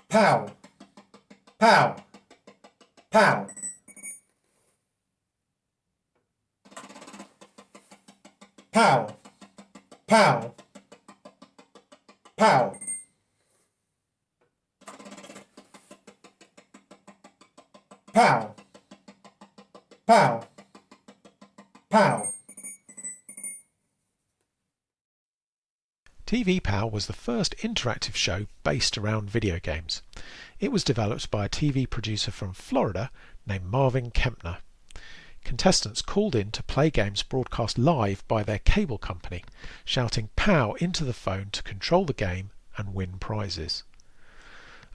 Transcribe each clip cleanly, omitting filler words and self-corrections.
Pow! Pow! Pow! Pow! Pow! Pow! Pow! Pow! Pow! TV Pow was the first interactive show based around video games. It was developed by a TV producer from Florida named Marvin Kempner. Contestants called in to play games broadcast live by their cable company, shouting "Pow" into the phone to control the game and win prizes.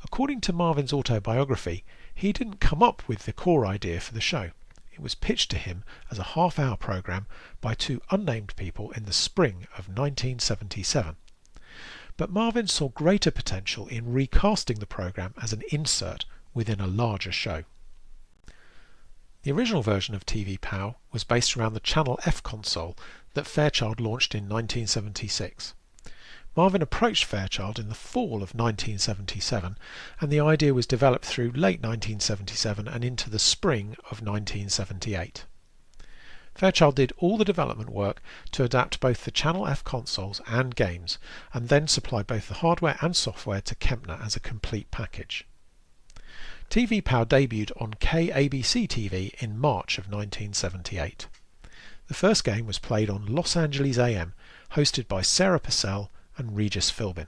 According to Marvin's autobiography, he didn't come up with the core idea for the show. It was pitched to him as a half-hour program by two unnamed people in the spring of 1977. But Marvin saw greater potential in recasting the program as an insert within a larger show. The original version of TV Pow was based around the Channel F console that Fairchild launched in 1976. Marvin approached Fairchild in the fall of 1977, and the idea was developed through late 1977 and into the spring of 1978. Fairchild did all the development work to adapt both the Channel F consoles and games, and then supplied both the hardware and software to Kempner as a complete package. TV Pow debuted on KABC TV in March of 1978. The first game was played on Los Angeles AM, hosted by Sarah Purcell and Regis Philbin.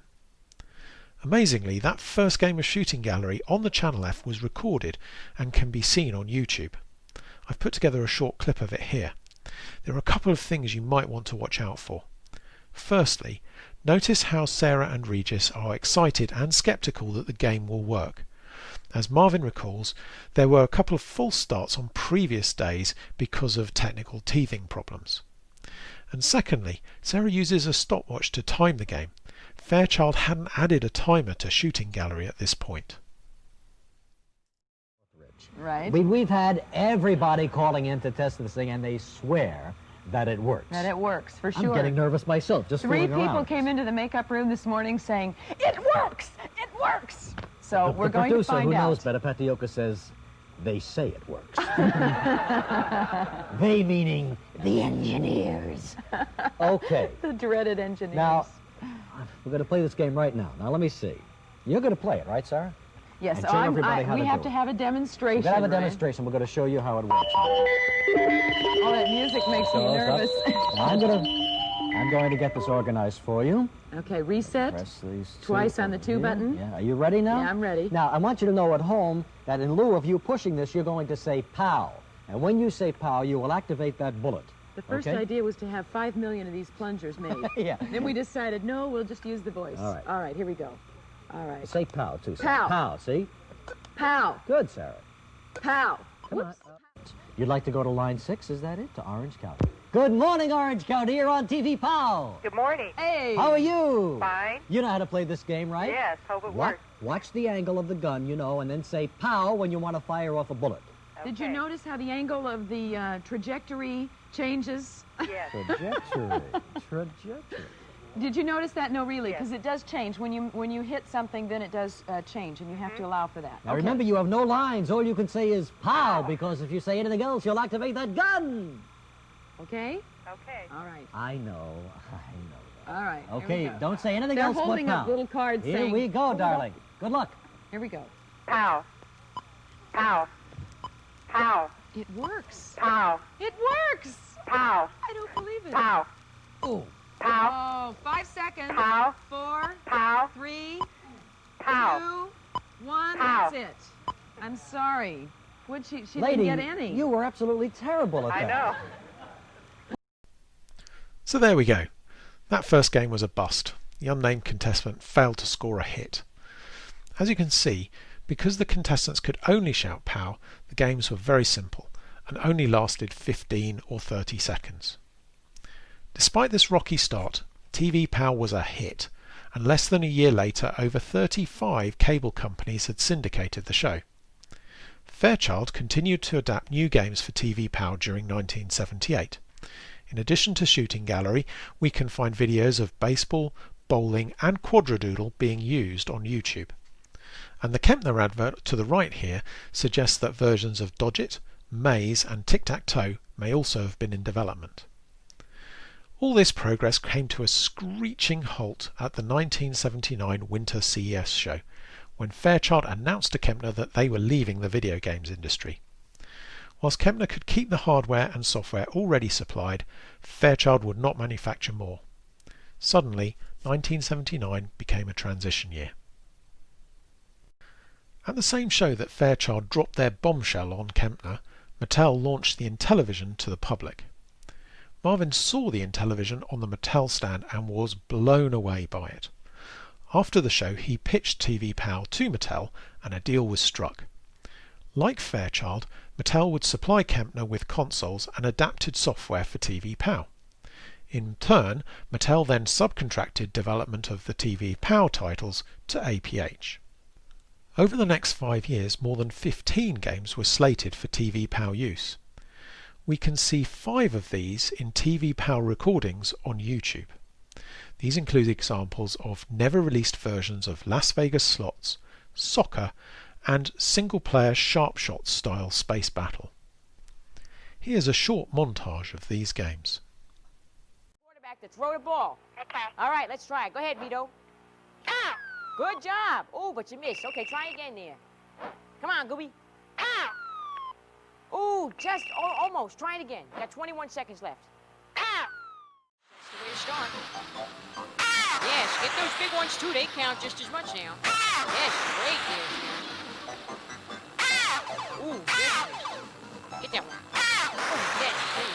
Amazingly, that first game of Shooting Gallery on the Channel F was recorded and can be seen on YouTube. I've put together a short clip of it here. There are a couple of things you might want to watch out for. Firstly, notice how Sarah and Regis are excited and sceptical that the game will work. As Marvin recalls, there were a couple of false starts on previous days because of technical teething problems. And secondly, Sarah uses a stopwatch to time the game. Fairchild hadn't added a timer to Shooting Gallery at this point. Right. We've had everybody calling in to test this thing, and they swear that it works. That it works, for sure. I'm getting nervous myself, just Three fooling people around. came into the makeup room this morning saying, "It works! It works!" So we're going to find The producer, who out. knows better, Patioka, says, they say it works. They meaning the engineers. Okay. The dreaded engineers. Now, we're going to play this game right now. Now, let me see. You're going to play it, right, Sarah? yes, and show everybody how we to have do to it. have a demonstration. We're going to have a right? demonstration. We're going to show you how it works. Oh, that music makes me Goes up. nervous. Now, I'm going to get this organized for you. Okay, reset. Press these Twice two on the over 2 here. button. Yeah. Are you ready now? Yeah, I'm ready. Now, I want you to know at home that in lieu of you pushing this, you're going to say "pow." And when you say "pow," you will activate that bullet. The first okay? idea was to have 5 million of these plungers made. Yeah. Then we decided, no, we'll just use the voice. All right. All right, here we go. All right. Say "pow" too, Sarah. Pow. Pow, see? Pow! Good, Sarah. Pow! Come Whoops. on. You'd like to go to line 6, is that it? To Orange County. Good morning, Orange County. You're on TV Pow. Good morning. Hey! How are you? Fine. You know how to play this game, right? Yes, hope it Wa- works. Watch the angle of the gun, you know, and then say "pow" when you want to fire off a bullet. Did you Okay. notice how the angle of the trajectory changes? Yes. Trajectory. Trajectory. Did you notice that? No, really, Yes. because it does change. When you hit something, then it does change, and you have to allow for that. Now Okay. remember, you have no lines. All you can say is "pow," because if you say anything else, you'll activate that gun. Okay? Okay. All right. I know. All right. here we Okay, go. don't say anything They're else holding but up "pow." little cards Here saying... we go, Hold it up. darling. Good luck. Here we go. Pow. Pow. Pow. It works. Pow. It works! Pow. I don't believe it. Pow. Oh. Pow. Oh, 5 seconds. Pow. 4, Pow. 3, Pow. 2, 1. Pow. That's it. I'm sorry. She Lady, didn't get any. you were absolutely terrible at I that. know. So there we go. That first game was a bust. The unnamed contestant failed to score a hit. As you can see, because the contestants could only shout "pow," the games were very simple and only lasted 15 or 30 seconds. Despite this rocky start, TV Pow was a hit, and less than a year later over 35 cable companies had syndicated the show. Fairchild continued to adapt new games for TV Pow during 1978. In addition to Shooting Gallery, we can find videos of baseball, bowling and quadradoodle being used on YouTube. and the Kempner advert to the right here suggests that versions of Dodge It, Maze and Tic-Tac-Toe may also have been in development. All this progress came to a screeching halt at the 1979 Winter CES show, when Fairchild announced to Kempner that they were leaving the video games industry. Whilst Kempner could keep the hardware and software already supplied, Fairchild would not manufacture more. Suddenly, 1979 became a transition year. At the same show that Fairchild dropped their bombshell on Kempner, Mattel launched the Intellivision to the public. Marvin saw the Intellivision on the Mattel stand and was blown away by it. After the show, he pitched TV Pow to Mattel and a deal was struck. Like Fairchild, Mattel would supply Kempner with consoles and adapted software for TV Pow. In turn, Mattel then subcontracted development of the TV Pow titles to APH. Over the next 5 years, more than 15 games were slated for TV Pow use. We can see 5 of these in TV Pow recordings on YouTube. These include examples of never-released versions of Las Vegas Slots, Soccer, and single-player sharp-shot style Space Battle. Here's a short montage of these games. Quarterback to throw the ball. Okay. All right, let's try it. Go ahead, Vito. Pow. Good job. Oh, but you missed. Okay, try again there. Come on, Gooby. Pow. Ooh, just almost. Try it again. You got 21 seconds left. Pow. That's the way to start. Yes, get those big ones too. They count just as much now. Yes, great there. Ooh, good. Get that one. Oh, yes, there you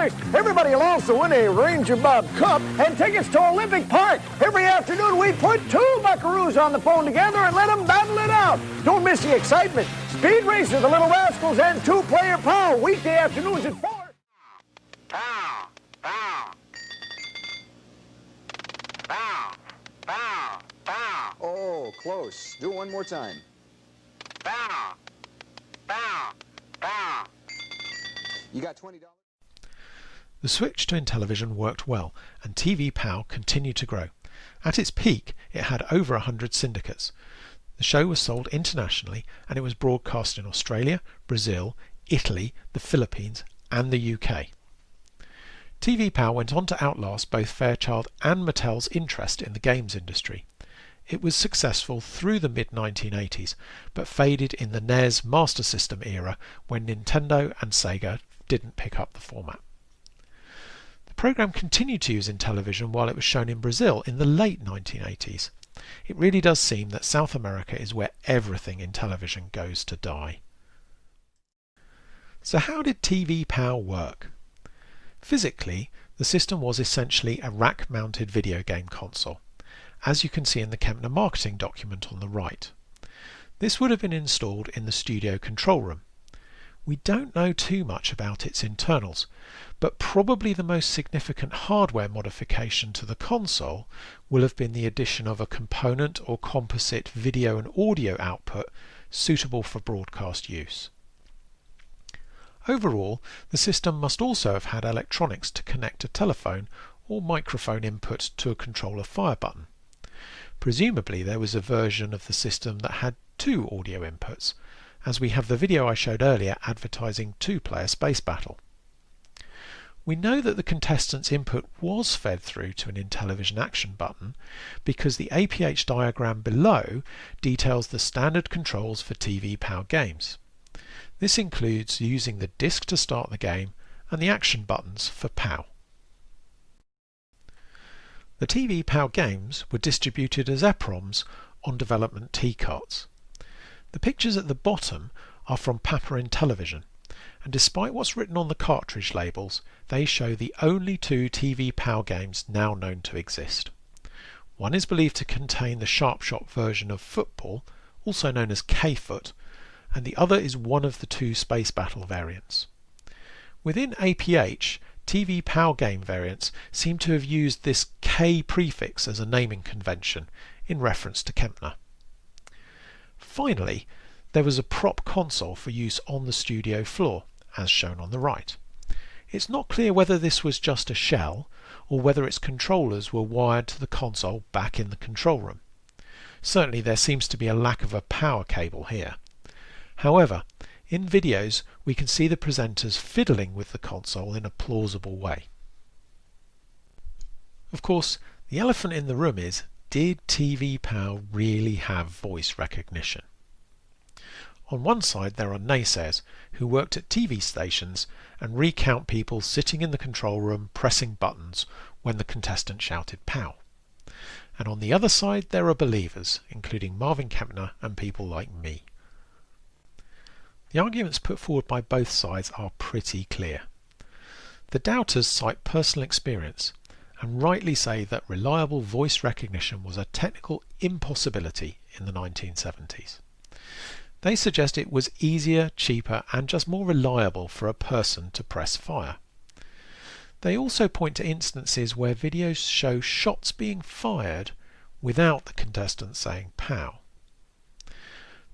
$20. Everybody will also win a Ranger Bob Cup and tickets to Olympic Park. Every afternoon we put 2 buckaroos on the phone together and let them battle it out. Don't miss the excitement. Speed Racer, the Little Rascals, and 2-Player Pow, weekday afternoons at 4. Pow. Pow. Pow. Pow. Pow. Oh, close. Do it one more time. Pow. Pow. Pow. You got $20? The switch to Intellivision worked well, and TV Pow continued to grow. At its peak, it had over 100 syndicates. The show was sold internationally, and it was broadcast in Australia, Brazil, Italy, the Philippines, and the UK. TV Pow went on to outlast both Fairchild and Mattel's interest in the games industry. It was successful through the mid-1980s, but faded in the NES Master System era when Nintendo and Sega didn't pick up the format. The program continued to use Intellivision while it was shown in Brazil in the late 1980s. It really does seem that South America is where everything Intellivision goes to die. So how did TV Pow work? Physically, the system was essentially a rack-mounted video game console, as you can see in the Kempner marketing document on the right. This would have been installed in the studio control room. We don't know too much about its internals, but probably the most significant hardware modification to the console will have been the addition of a component or composite video and audio output suitable for broadcast use. Overall, the system must also have had electronics to connect a telephone or microphone input to a controller fire button. Presumably there was a version of the system that had 2 audio inputs, as we have the video I showed earlier advertising 2-player Space Battle. We know that the contestant's input was fed through to an Intellivision action button because the APH diagram below details the standard controls for TV Pow games. This includes using the disc to start the game and the action buttons for Pow. The TV Pow games were distributed as EPROMs on development T-carts. The pictures at the bottom are from Papa Intellivision, and despite what's written on the cartridge labels, they show the only 2 TV Pow games now known to exist. One is believed to contain the sharp-shot version of football, also known as K-Foot, and the other is one of the 2 Space Battle variants. Within APH, TV Pow game variants seem to have used this K prefix as a naming convention in reference to Kempner. Finally, there was a prop console for use on the studio floor, as shown on the right. It's not clear whether this was just a shell or whether its controllers were wired to the console back in the control room. Certainly there seems to be a lack of a power cable here. However, in videos we can see the presenters fiddling with the console in a plausible way. Of course, the elephant in the room is, did TV Pow really have voice recognition? On one side there are naysayers who worked at TV stations and recount people sitting in the control room pressing buttons when the contestant shouted "Pow." And on the other side there are believers, including Marvin Kempner and people like me. The arguments put forward by both sides are pretty clear. The doubters cite personal experience and rightly say that reliable voice recognition was a technical impossibility in the 1970s. They suggest it was easier, cheaper and just more reliable for a person to press fire. They also point to instances where videos show shots being fired without the contestant saying "Pow."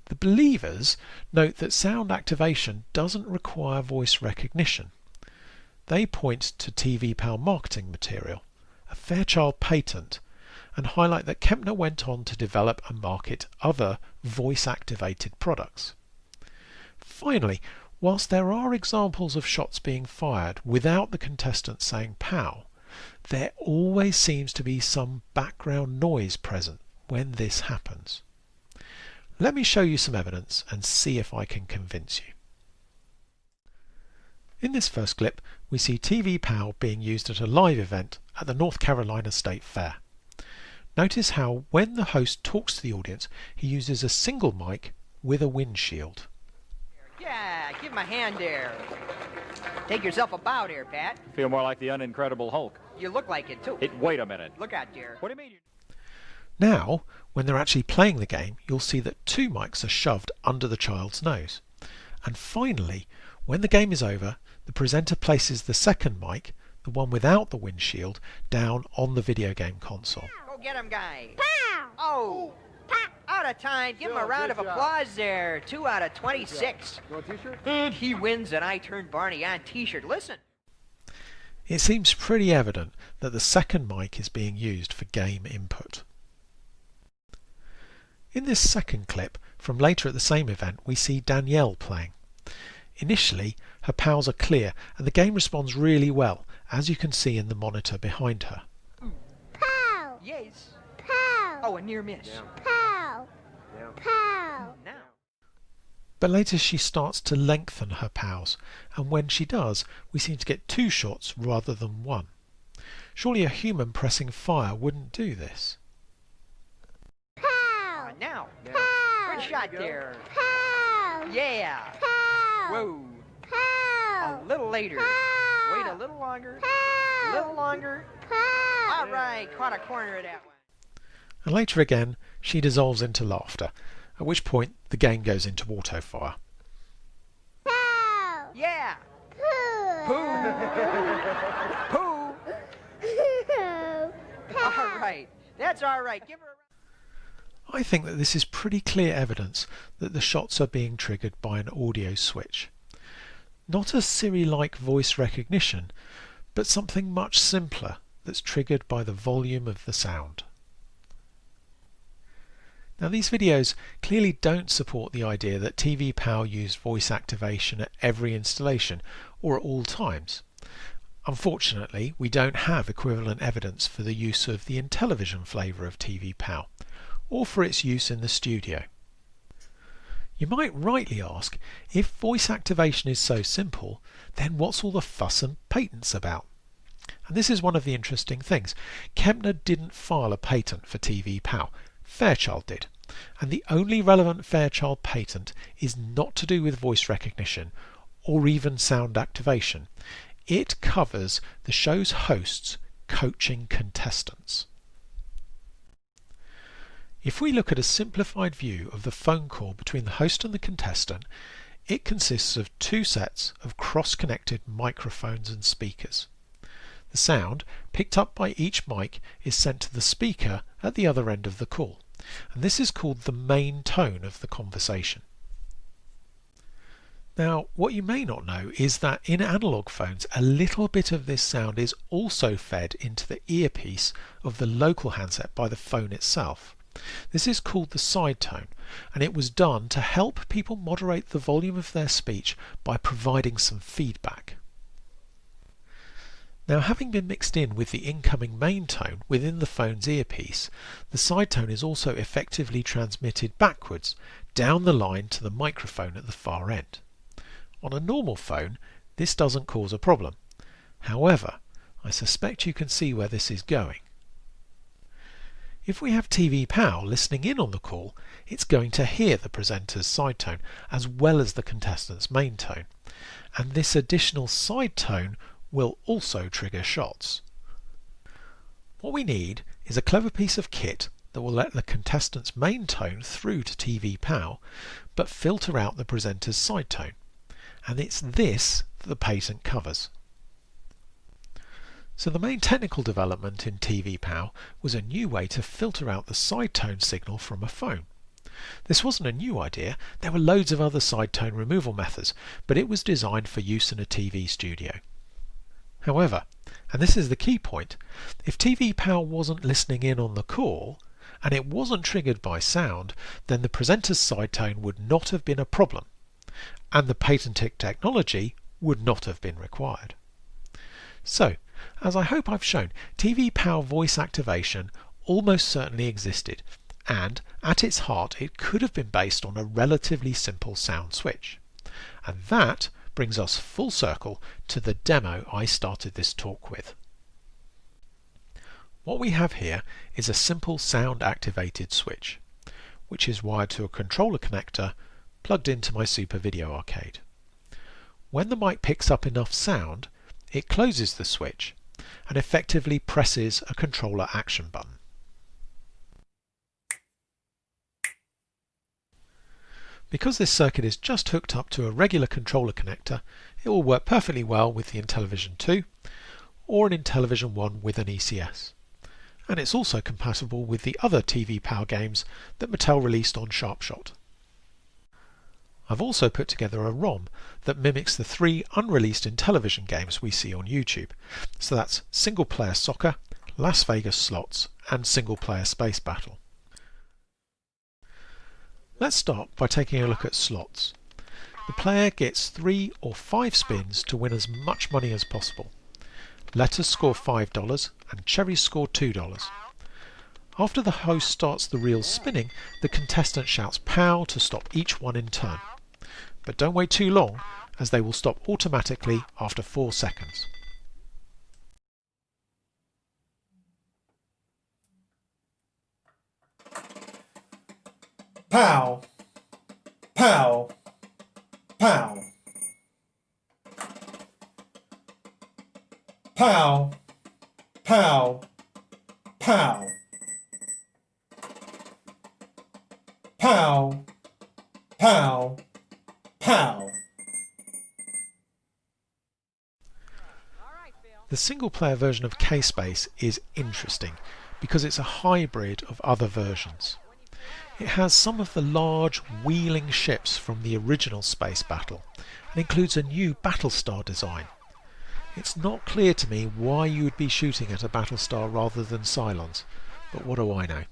The believers note that sound activation doesn't require voice recognition. They point to TV Pow marketing material, a Fairchild patent, and highlight that Kempner went on to develop and market other voice-activated products. Finally, whilst there are examples of shots being fired without the contestant saying "Pow," there always seems to be some background noise present when this happens. Let me show you some evidence and see if I can convince you. In this first clip, we see TV Pow being used at a live event at the North Carolina State Fair. Notice how when the host talks to the audience, he uses a single mic with a windshield. Yeah, give him a hand there. Take yourself a bow there, Pat. Feel more like the unincredible Hulk. You look like it, too. Wait a minute. Look out there. What do you mean? Now, when they're actually playing the game, you'll see that two mics are shoved under the child's nose. And finally, when the game is over, the presenter places the second mic, the one without the windshield, down on the video game console. Go get him, guy. Pow! Oh! Out of time. Give him a round of applause there. 2 out of 26. You want a t-shirt? And he wins an I Turned Barney On t-shirt. Listen. It seems pretty evident that the second mic is being used for game input. In this second clip, from later at the same event, we see Danielle playing. Initially, her pows are clear and the game responds really well, as you can see in the monitor behind her. Pow! Yes. Pow! Oh, a near miss. Pow! Pow! Now. But later she starts to lengthen her pows, and when she does, we seem to get 2 shots rather than 1. Surely a human pressing fire wouldn't do this. Now. Pow! Good shot there. Pow! Yeah. Pow! Whoa. Pow! A little later. Pow! Wait a little longer. Pow! A little longer. Pow! All right. Caught a corner of that one. And later again, she dissolves into laughter, at which point the game goes into autofire. Pow! Yeah. Poo! Pooh. All right. That's all right. Give her a I think that this is pretty clear evidence that the shots are being triggered by an audio switch. Not a Siri-like voice recognition, but something much simpler that's triggered by the volume of the sound. Now these videos clearly don't support the idea that TV Pow used voice activation at every installation or at all times. Unfortunately, we don't have equivalent evidence for the use of the Intellivision flavour of TV Pow, or for its use in the studio. You might rightly ask, if voice activation is so simple, then what's all the fuss and patents about? And this is one of the interesting things. Kempner didn't file a patent for TV Pow. Fairchild did. And the only relevant Fairchild patent is not to do with voice recognition or even sound activation. It covers the show's hosts coaching contestants. If we look at a simplified view of the phone call between the host and the contestant, it consists of 2 sets of cross-connected microphones and speakers. The sound picked up by each mic is sent to the speaker at the other end of the call, and this is called the main tone of the conversation. Now, what you may not know is that in analog phones, a little bit of this sound is also fed into the earpiece of the local handset by the phone itself. This is called the side tone, and it was done to help people moderate the volume of their speech by providing some feedback. Now, having been mixed in with the incoming main tone within the phone's earpiece, the side tone is also effectively transmitted backwards down the line to the microphone at the far end. On a normal phone, this doesn't cause a problem. However, I suspect you can see where this is going. If we have TV Pow listening in on the call, it's going to hear the presenter's side tone as well as the contestant's main tone, and this additional side tone will also trigger shots. What we need is a clever piece of kit that will let the contestant's main tone through to TV Pow, but filter out the presenter's side tone, and it's this that the patent covers. So the main technical development in TV Pow was a new way to filter out the side tone signal from a phone. This wasn't a new idea, there were loads of other side tone removal methods, but it was designed for use in a TV studio. However, and this is the key point, if TV Pow wasn't listening in on the call, and it wasn't triggered by sound, then the presenter's side tone would not have been a problem, and the patented technology would not have been required. So, as I hope I've shown, TV Pow voice activation almost certainly existed, and at its heart it could have been based on a relatively simple sound switch. And that brings us full circle to the demo I started this talk with. What we have here is a simple sound activated switch, which is wired to a controller connector plugged into my Super Video Arcade. When the mic picks up enough sound, it closes the switch and effectively presses a controller action button. Because this circuit is just hooked up to a regular controller connector, it will work perfectly well with the Intellivision 2 or an Intellivision 1 with an ECS. And it's also compatible with the other TV Pow games that Mattel released on Sharpshot. I've also put together a ROM that mimics the 3 unreleased Intellivision games we see on YouTube. So that's Single Player Soccer, Las Vegas Slots, and Single Player Space Battle. Let's start by taking a look at slots. The player gets 3 or 5 spins to win as much money as possible. Letters score $5 and cherries score $2. After the host starts the reel spinning, the contestant shouts POW to stop each one in turn. But don't wait too long, as they will stop automatically after 4 seconds. Pow, pow, pow. Pow, pow, pow. Pow, pow, pow. The single-player version of K-Space is interesting because it's a hybrid of other versions. It has some of the large wheeling ships from the original Space Battle and includes a new Battlestar design. It's not clear to me why you would be shooting at a Battlestar rather than Cylons, but what do I know?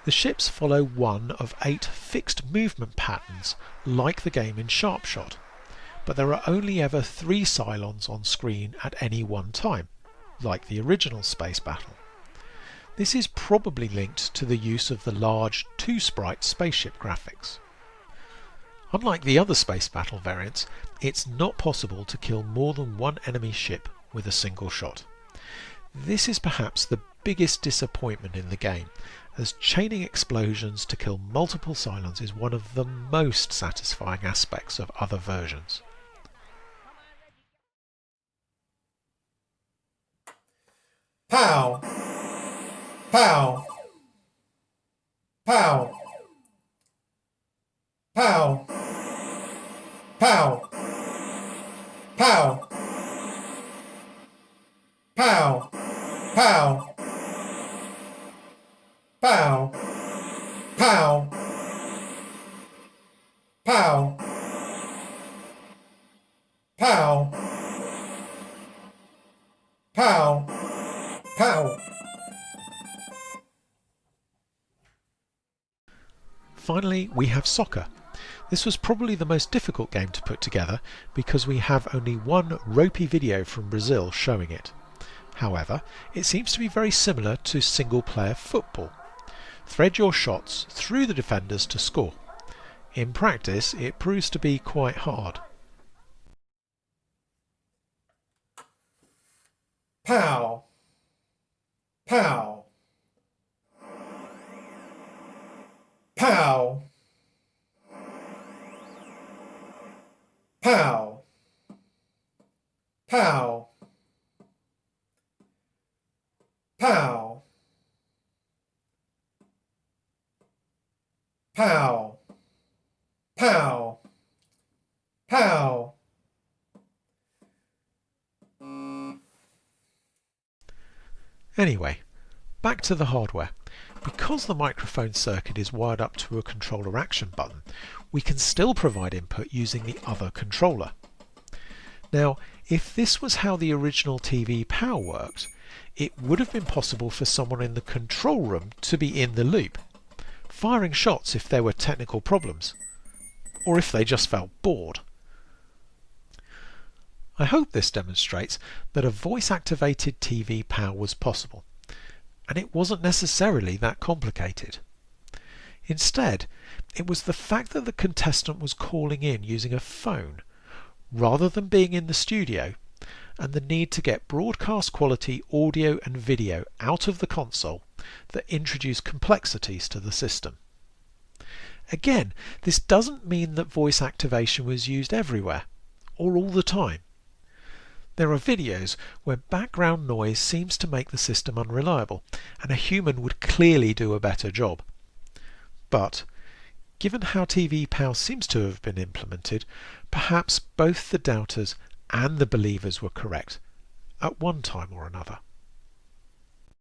The ships follow one of 8 fixed movement patterns like the game in Sharpshot, but there are only ever 3 Cylons on screen at any one time, like the original Space Battle. This is probably linked to the use of the large 2-sprite spaceship graphics. Unlike the other Space Battle variants, it's not possible to kill more than one enemy ship with a single shot. This is perhaps the biggest disappointment in the game, as chaining explosions to kill multiple Cylons is one of the most satisfying aspects of other versions. Pow, pow, pow, pow, pow, pow, Pow! Pow! Pow! Pow! Pow! Pow! Pow! Pow! Finally, we have soccer. This was probably the most difficult game to put together because we have only one ropey video from Brazil showing it. However, it seems to be very similar to single-player football. Thread your shots through the defenders to score. In practice, it proves to be quite hard. Pow! Pow! Pow! Pow! Pow! Pow! Pow! Pow! Pow! Anyway, back to the hardware. Because the microphone circuit is wired up to a controller action button, we can still provide input using the other controller. Now, if this was how the original TV Pow worked, it would have been possible for someone in the control room to be in the loop, firing shots if there were technical problems, or if they just felt bored. I hope this demonstrates that a voice-activated TV Pow was possible, and it wasn't necessarily that complicated. Instead, it was the fact that the contestant was calling in using a phone, rather than being in the studio, and the need to get broadcast quality audio and video out of the console that introduced complexities to the system. Again, this doesn't mean that voice activation was used everywhere, or all the time. There are videos where background noise seems to make the system unreliable, and a human would clearly do a better job. But, given how TV Pow seems to have been implemented, perhaps both the doubters and the believers were correct, at one time or another.